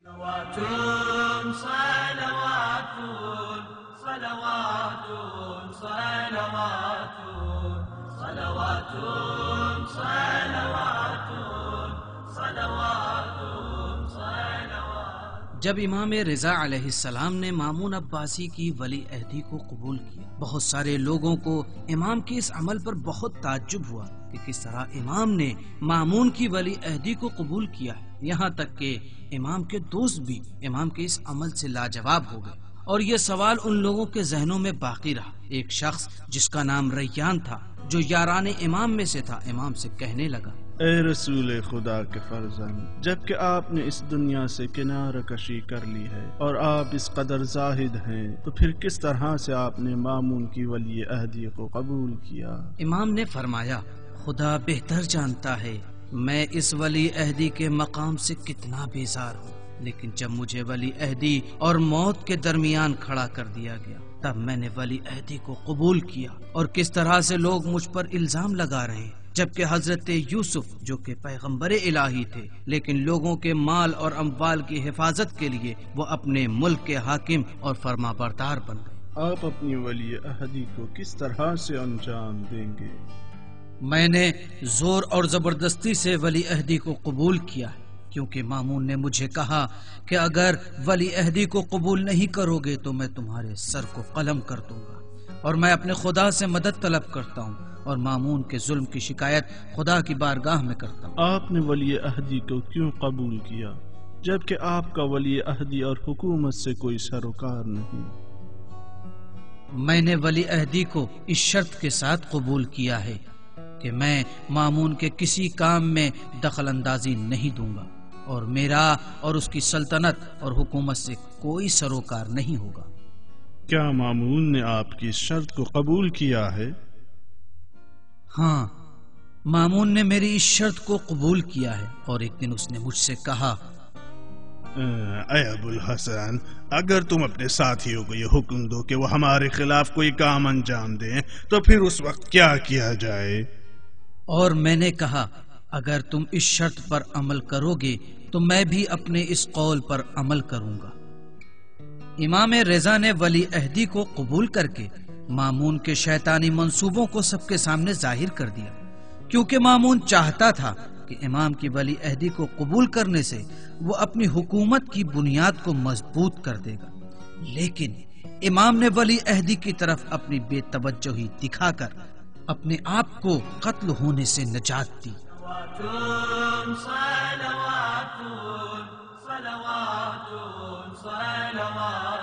صلوات صلوات صلوات صلوات صلوات صلوات صلوات صلوات۔ جب امام رضا علیہ السلام نے مامون عباسی کی ولی عہدی کو قبول کیا، بہت سارے لوگوں کو امام کے اس عمل پر بہت تعجب ہوا کہ کس طرح امام نے مامون کی ولی عہدی کو قبول کیا ہے۔ یہاں تک کہ امام کے دوست بھی امام کے اس عمل سے لاجواب ہو گئے، اور یہ سوال ان لوگوں کے ذہنوں میں باقی رہا۔ ایک شخص جس کا نام ریان تھا، جو یاران امام میں سے تھا، امام سے کہنے لگا: اے رسول خدا کے فرزند، جبکہ آپ نے اس دنیا سے کنارہ کشی کر لی ہے اور آپ اس قدر زاہد ہیں، تو پھر کس طرح سے آپ نے مامون کی ولی عہدی کو قبول کیا؟ امام نے فرمایا: خدا بہتر جانتا ہے میں اس ولی عہدی کے مقام سے کتنا بیزار ہوں، لیکن جب مجھے ولی عہدی اور موت کے درمیان کھڑا کر دیا گیا، تب میں نے ولی عہدی کو قبول کیا۔ اور کس طرح سے لوگ مجھ پر الزام لگا رہے ہیں، جبکہ حضرت یوسف جو کہ پیغمبر الہی تھے، لیکن لوگوں کے مال اور اموال کی حفاظت کے لیے وہ اپنے ملک کے حاکم اور فرما بردار بن گئے۔ آپ اپنی ولی عہدی کو کس طرح سے انجام دیں گے؟ میں نے زور اور زبردستی سے ولی عہدی کو قبول کیا ہے، کیونکہ مامون نے مجھے کہا کہ اگر ولی عہدی کو قبول نہیں کرو گے تو میں تمہارے سر کو قلم کر دوں گا، اور میں اپنے خدا سے مدد طلب کرتا ہوں اور مامون کے ظلم کی شکایت خدا کی بارگاہ میں کرتا ہوں۔ آپ نے ولی عہدی کو کیوں قبول کیا جبکہ آپ کا ولی عہدی اور حکومت سے کوئی سروکار نہیں؟ میں نے ولی عہدی کو اس شرط کے ساتھ قبول کیا ہے کہ میں مامون کے کسی کام میں دخل اندازی نہیں دوں گا، اور میرا اور اس کی سلطنت اور حکومت سے کوئی سروکار نہیں ہوگا۔ کیا مامون نے آپ کی شرط کو قبول کیا ہے؟ ہاں، مامون نے میری اس شرط کو قبول کیا ہے، اور ایک دن اس نے مجھ سے کہا: اے ابو الحسن، اگر تم اپنے ساتھیوں کو یہ حکم دو کہ وہ ہمارے خلاف کوئی کام انجام دیں تو پھر اس وقت کیا کیا جائے؟ اور میں نے کہا: اگر تم اس شرط پر عمل کرو گے تو میں بھی اپنے اس قول پر عمل کروں گا۔ امام رضا نے ولی عہدی کو قبول کر کے مامون کے شیطانی منصوبوں کو سب کے سامنے ظاہر کر دیا، کیونکہ مامون چاہتا تھا کہ امام کی ولی عہدی کو قبول کرنے سے وہ اپنی حکومت کی بنیاد کو مضبوط کر دے گا، لیکن امام نے ولی عہدی کی طرف اپنی بے توجہی دکھا کر اپنے آپ کو قتل ہونے سے نجات دی۔ صلوات صلوات صلوات